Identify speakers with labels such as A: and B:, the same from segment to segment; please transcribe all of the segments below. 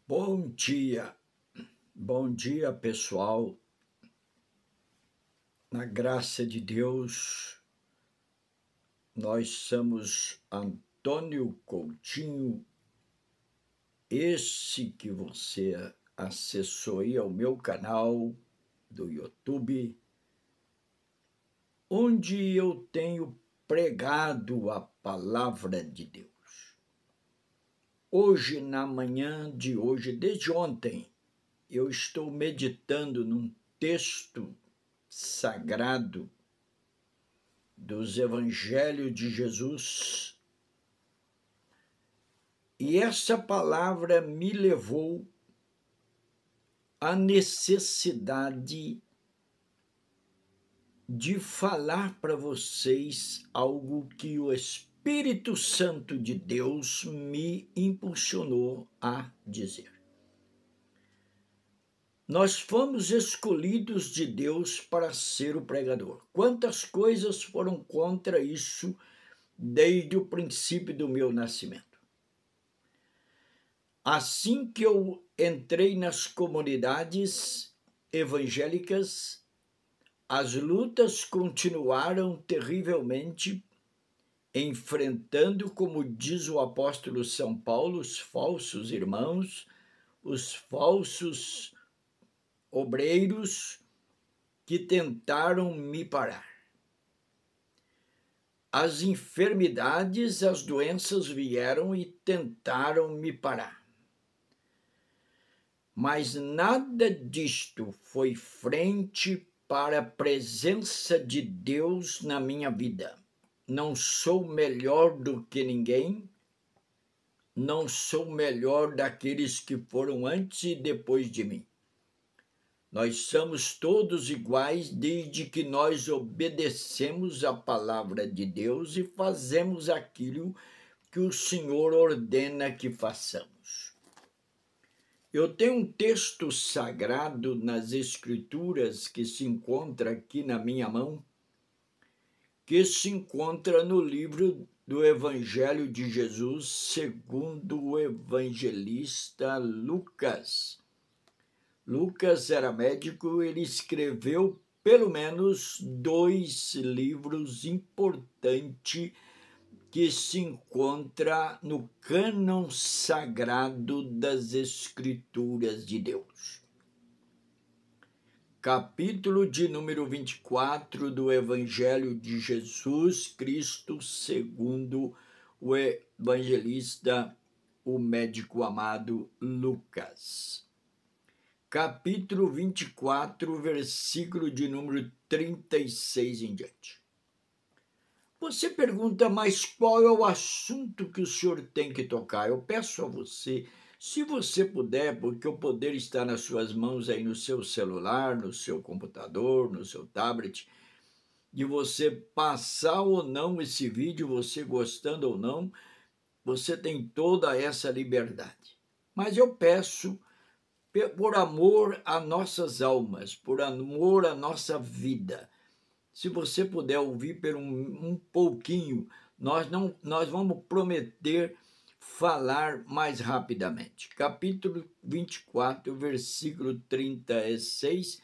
A: Bom dia pessoal, na graça de Deus, nós somos Antônio Coutinho, esse que você acessou aí ao meu canal do YouTube, onde eu tenho pregado a palavra de Deus. Hoje, na manhã de hoje, desde ontem, eu estou meditando num texto sagrado dos Evangelhos de Jesus, e essa palavra me levou à necessidade de falar para vocês algo que o Espírito Santo de Deus me impulsionou a dizer. Nós fomos escolhidos de Deus para ser o pregador. Quantas coisas foram contra isso desde o princípio do meu nascimento. Assim que eu entrei nas comunidades evangélicas, as lutas continuaram terrivelmente, enfrentando, como diz o apóstolo São Paulo, os falsos irmãos, os falsos obreiros que tentaram me parar. As enfermidades, as doenças vieram e tentaram me parar. Mas nada disto foi frente para a presença de Deus na minha vida. Não sou melhor do que ninguém, não sou melhor daqueles que foram antes e depois de mim. Nós somos todos iguais desde que nós obedecemos a palavra de Deus e fazemos aquilo que o Senhor ordena que façamos. Eu tenho um texto sagrado nas Escrituras que se encontra aqui na minha mão, que se encontra no livro do Evangelho de Jesus, segundo o evangelista Lucas. Lucas era médico, ele escreveu pelo menos 2 livros importantes que se encontra no cânon sagrado das Escrituras de Deus. Capítulo de número 24 do Evangelho de Jesus Cristo, segundo o evangelista, o médico amado Lucas. Capítulo 24, versículo de número 36 em diante. Você pergunta, mas qual é o assunto que o senhor tem que tocar? Eu peço a você, se você puder, porque o poder está nas suas mãos aí no seu celular, no seu computador, no seu tablet, de você passar ou não esse vídeo, você gostando ou não, você tem toda essa liberdade. Mas eu peço, por amor a nossas almas, por amor à nossa vida, se você puder ouvir por um pouquinho, nós vamos prometer falar mais rapidamente. Capítulo 24, versículo 36,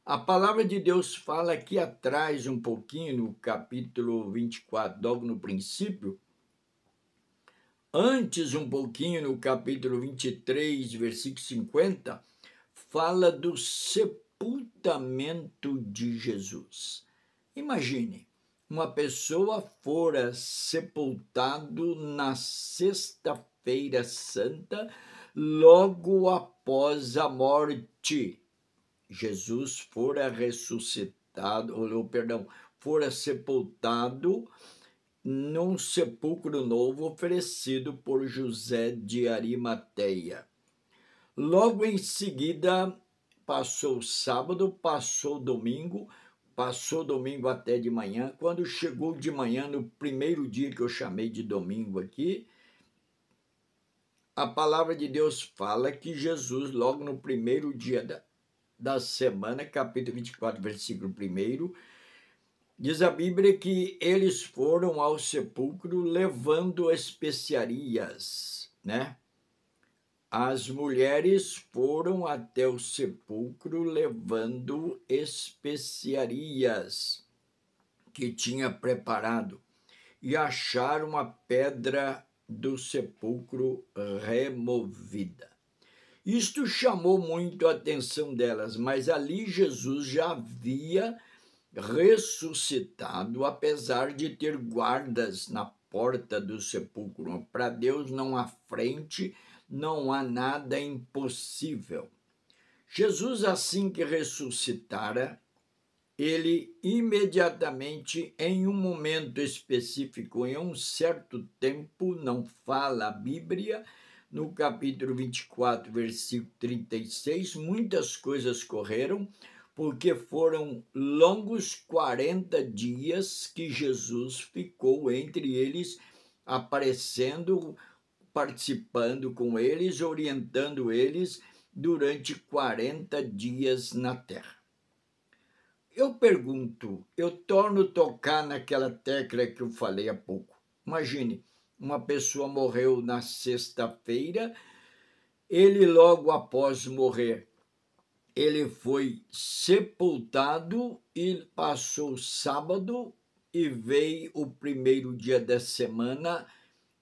A: a palavra de Deus fala aqui atrás um pouquinho, no capítulo 24, logo no princípio, antes um pouquinho, no capítulo 23, versículo 50, fala do sepultamento de Jesus. Imagine, uma pessoa fora sepultado na sexta-feira santa, logo após a morte. Jesus fora ressuscitado, fora sepultado num sepulcro novo oferecido por José de Arimateia. Logo em seguida, passou o sábado, passou o domingo até de manhã. Quando chegou de manhã, no primeiro dia que eu chamei de domingo aqui, a palavra de Deus fala que Jesus, logo no primeiro dia da semana, capítulo 24, versículo 1, diz a Bíblia que eles foram ao sepulcro levando especiarias, né? as mulheres foram até o sepulcro levando especiarias que tinha preparado e acharam a pedra do sepulcro removida. Isto chamou muito a atenção delas, mas ali Jesus já havia ressuscitado, apesar de ter guardas na porta do sepulcro. Para Deus não há frente, não há nada impossível. Jesus, assim que ressuscitara, ele imediatamente, em um momento específico, em um certo tempo, não fala a Bíblia, no capítulo 24, versículo 36, muitas coisas correram, porque foram longos 40 dias que Jesus ficou entre eles, aparecendo, participando com eles, orientando eles durante 40 dias na terra. Eu pergunto, eu torno a tocar naquela tecla que eu falei há pouco. Imagine, uma pessoa morreu na sexta-feira, ele logo após morrer, ele foi sepultado e passou o sábado e veio o primeiro dia da semana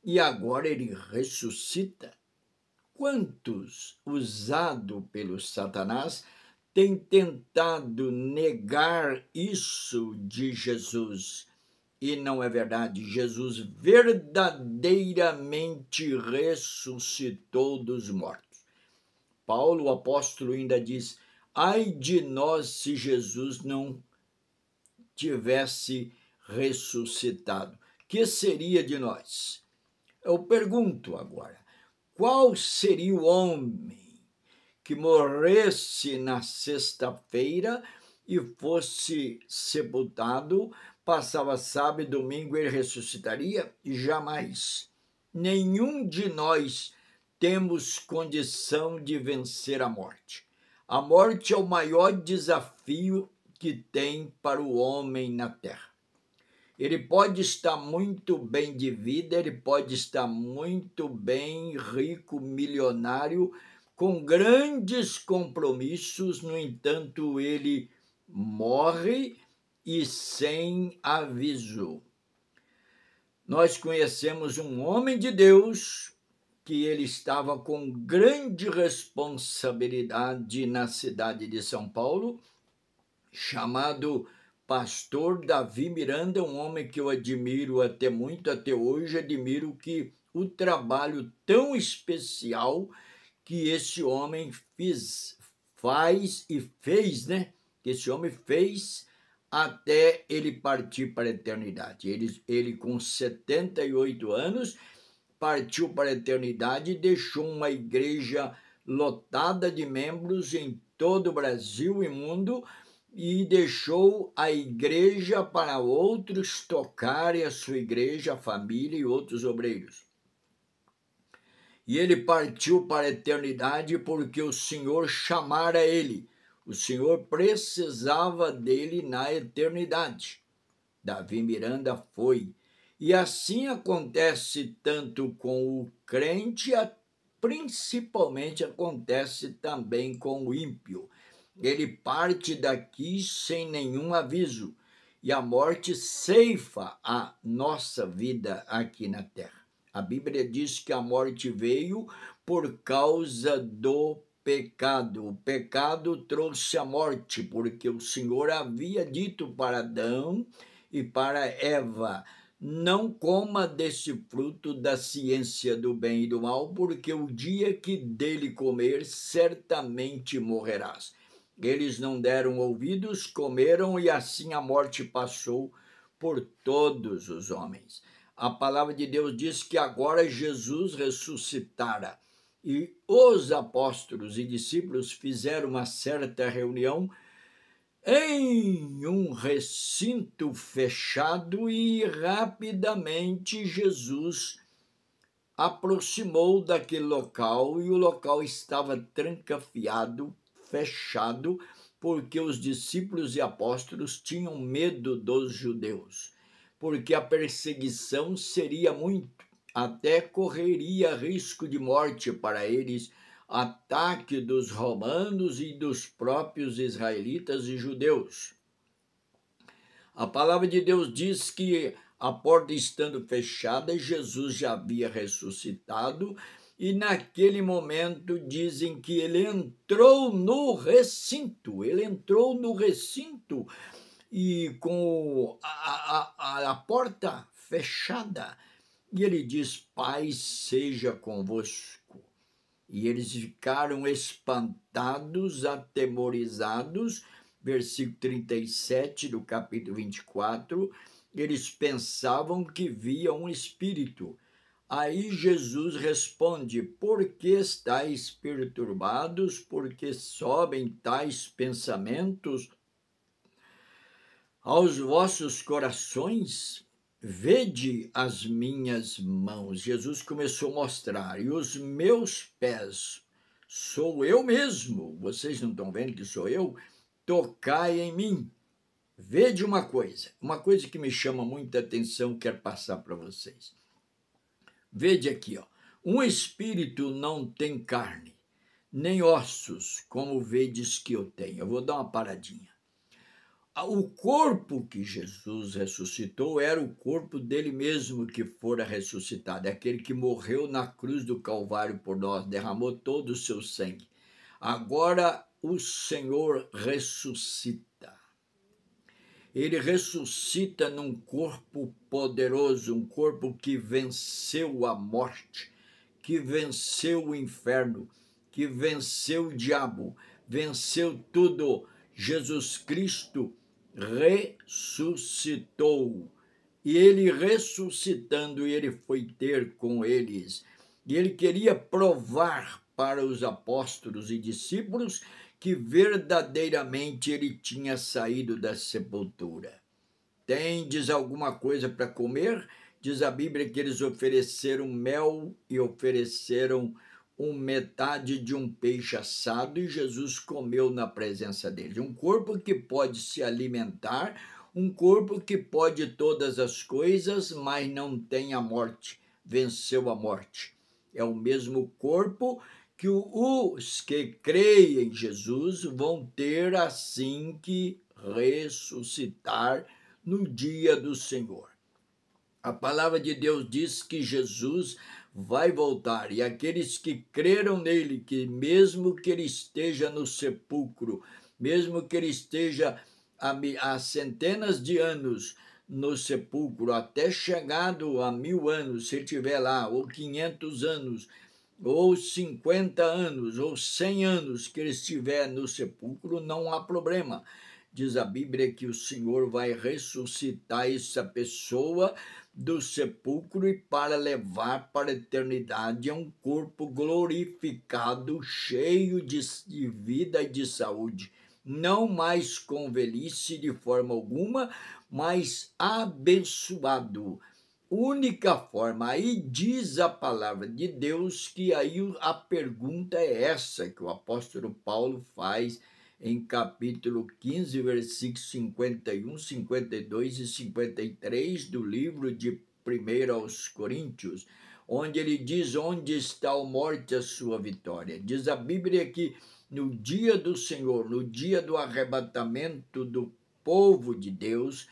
A: e agora ele ressuscita. Quantos, usado pelo Satanás, têm tentado negar isso de Jesus? E não é verdade. Jesus verdadeiramente ressuscitou dos mortos. Paulo, o apóstolo, ainda diz: ai de nós se Jesus não tivesse ressuscitado. Que seria de nós? Eu pergunto agora, qual seria o homem que morresse na sexta-feira e fosse sepultado, passava sábado e domingo ele ressuscitaria? Jamais. Nenhum de nós temos condição de vencer a morte. A morte é o maior desafio que tem para o homem na terra. Ele pode estar muito bem de vida, ele pode estar muito bem, rico, milionário, com grandes compromissos, no entanto, ele morre e sem aviso. Nós conhecemos um homem de Deus que ele estava com grande responsabilidade na cidade de São Paulo, chamado pastor Davi Miranda, um homem que eu admiro até muito, até hoje admiro que o trabalho tão especial que esse homem faz e fez, né? Que esse homem fez até ele partir para a eternidade. Ele com 78 anos, partiu para a eternidade e deixou uma igreja lotada de membros em todo o Brasil e mundo, e deixou a igreja para outros tocarem a sua igreja, a família e outros obreiros. E ele partiu para a eternidade porque o Senhor chamara ele. O Senhor precisava dele na eternidade. Davi Miranda foi. E assim acontece tanto com o crente, principalmente acontece também com o ímpio. Ele parte daqui sem nenhum aviso e a morte ceifa a nossa vida aqui na terra. A Bíblia diz que a morte veio por causa do pecado. O pecado trouxe a morte, porque o Senhor havia dito para Adão e para Eva: não coma desse fruto da ciência do bem e do mal, porque o dia que dele comer, certamente morrerás. Eles não deram ouvidos, comeram, e assim a morte passou por todos os homens. A palavra de Deus diz que agora Jesus ressuscitara. E os apóstolos e discípulos fizeram uma certa reunião em um recinto fechado e rapidamente Jesus aproximou daquele local e o local estava trancafiado, fechado, porque os discípulos e apóstolos tinham medo dos judeus, porque a perseguição seria muito até correria risco de morte para eles, ataque dos romanos e dos próprios israelitas e judeus. A palavra de Deus diz que a porta estando fechada, Jesus já havia ressuscitado, e naquele momento dizem que ele entrou no recinto, e com a porta fechada, e ele diz: paz seja convosco. E eles ficaram espantados, atemorizados. Versículo 37 do capítulo 24, eles pensavam que via um espírito. Aí Jesus responde: por que estáis perturbados? Por que sobem tais pensamentos aos vossos corações? Vede as minhas mãos. Jesus começou a mostrar, e os meus pés, sou eu mesmo. Vocês não estão vendo que sou eu? Tocai em mim. Vede uma coisa que me chama muita atenção, quero passar para vocês. Vede aqui, ó. Um espírito não tem carne, nem ossos, como vedes que eu tenho. Eu vou dar uma paradinha. O corpo que Jesus ressuscitou era o corpo dele mesmo que fora ressuscitado, aquele que morreu na cruz do Calvário por nós, derramou todo o seu sangue. Agora o Senhor ressuscita. Ele ressuscita num corpo poderoso, um corpo que venceu a morte, que venceu o inferno, que venceu o diabo, venceu tudo. Jesus Cristo ressuscitou. E ele ressuscitando, ele foi ter com eles. E ele queria provar para os apóstolos e discípulos que verdadeiramente ele tinha saído da sepultura. Tendes alguma coisa para comer? Diz a Bíblia que eles ofereceram mel e ofereceram metade de um peixe assado, e Jesus comeu na presença deles. Um corpo que pode se alimentar, um corpo que pode todas as coisas, mas não tem a morte, venceu a morte. É o mesmo corpo que os que creem em Jesus vão ter assim que ressuscitar no dia do Senhor. A palavra de Deus diz que Jesus vai voltar, e aqueles que creram nele, que mesmo que ele esteja no sepulcro, mesmo que ele esteja há centenas de anos no sepulcro, até chegado a 1000 anos, se ele estiver lá, ou 500 anos, ou 50 anos, ou 100 anos que ele estiver no sepulcro, não há problema. Diz a Bíblia que o Senhor vai ressuscitar essa pessoa do sepulcro e para levar para a eternidade um corpo glorificado, cheio de vida e de saúde. Não mais com velhice de forma alguma, mas abençoado. Única forma. Aí diz a palavra de Deus que aí a pergunta é essa que o apóstolo Paulo faz em capítulo 15, versículos 51, 52 e 53 do livro de 1 aos Coríntios, onde ele diz: onde está a morte, a sua vitória? Diz a Bíblia que no dia do Senhor, no dia do arrebatamento do povo de Deus,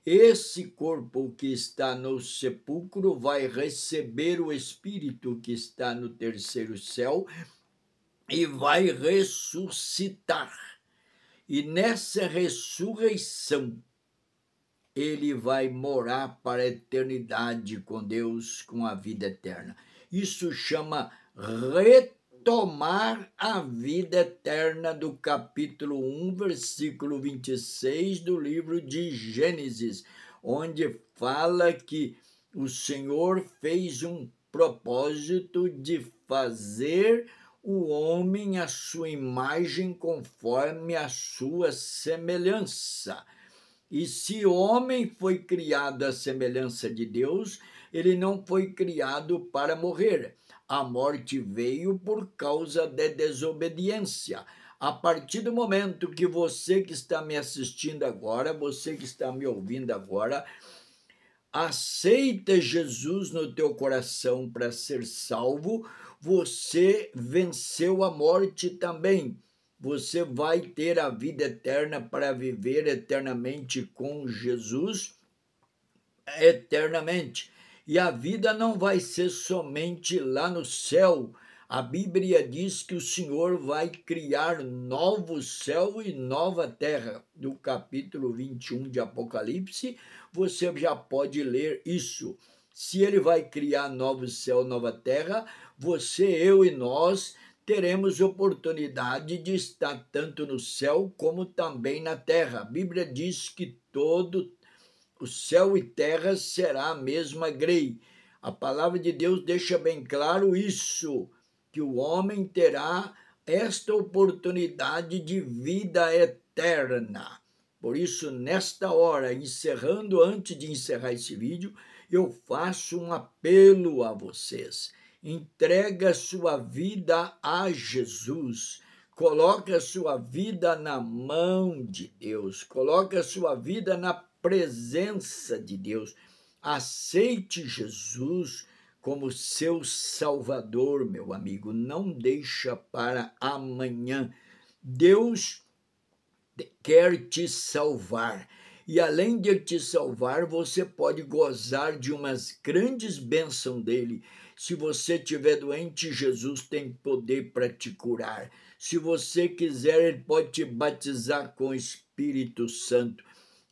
A: esse corpo que está no sepulcro vai receber o Espírito que está no terceiro céu e vai ressuscitar. E nessa ressurreição, ele vai morar para a eternidade com Deus, com a vida eterna. Isso chama retomar a vida eterna do capítulo 1, versículo 26 do livro de Gênesis, onde fala que o Senhor fez um propósito de fazer o homem à sua imagem, conforme a sua semelhança. E se o homem foi criado à semelhança de Deus, ele não foi criado para morrer. A morte veio por causa da desobediência. A partir do momento que você que está me assistindo agora, você que está me ouvindo agora, aceita Jesus no teu coração para ser salvo, você venceu a morte também. Você vai ter a vida eterna para viver eternamente com Jesus, eternamente. E a vida não vai ser somente lá no céu. A Bíblia diz que o Senhor vai criar novo céu e nova terra. No capítulo 21 de Apocalipse, você já pode ler isso. Se ele vai criar novo céu, nova terra, você, eu e nós teremos oportunidade de estar tanto no céu como também na terra. A Bíblia diz que todo o céu e terra será a mesma grei. A palavra de Deus deixa bem claro isso, que o homem terá esta oportunidade de vida eterna. Por isso, nesta hora, antes de encerrar esse vídeo, eu faço um apelo a vocês. Entrega sua vida a Jesus. Coloca sua vida na mão de Deus. Coloca sua vida na presença de Deus. Aceite Jesus como seu Salvador, meu amigo. Não deixa para amanhã. Deus quer te salvar. E além de te salvar, você pode gozar de umas grandes bênçãos dele. Se você estiver doente, Jesus tem poder para te curar. Se você quiser, ele pode te batizar com o Espírito Santo.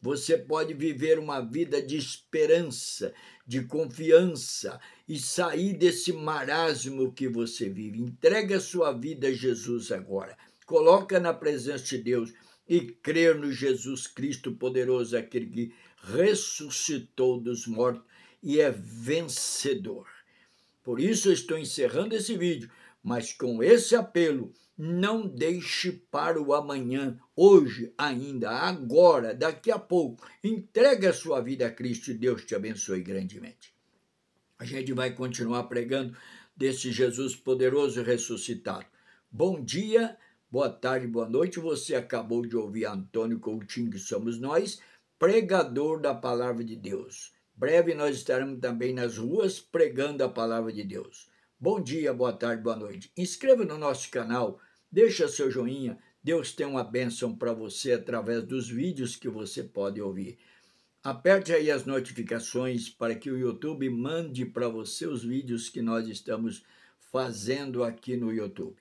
A: Você pode viver uma vida de esperança, de confiança e sair desse marasmo que você vive. Entrega a sua vida a Jesus agora. Coloca na presença de Deus e crer no Jesus Cristo poderoso, aquele que ressuscitou dos mortos e é vencedor. Por isso eu estou encerrando esse vídeo, mas com esse apelo, não deixe para o amanhã, hoje ainda, agora, daqui a pouco. Entregue a sua vida a Cristo e Deus te abençoe grandemente. A gente vai continuar pregando desse Jesus poderoso e ressuscitado. Bom dia, boa tarde, boa noite. Você acabou de ouvir Antônio Coutinho, que somos nós, pregador da palavra de Deus. Breve nós estaremos também nas ruas pregando a palavra de Deus. Bom dia, boa tarde, boa noite. Inscreva no nosso canal, deixa seu joinha. Deus tem uma bênção para você através dos vídeos que você pode ouvir. Aperte aí as notificações para que o YouTube mande para você os vídeos que nós estamos fazendo aqui no YouTube.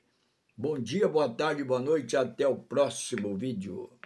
A: Bom dia, boa tarde, boa noite, até o próximo vídeo.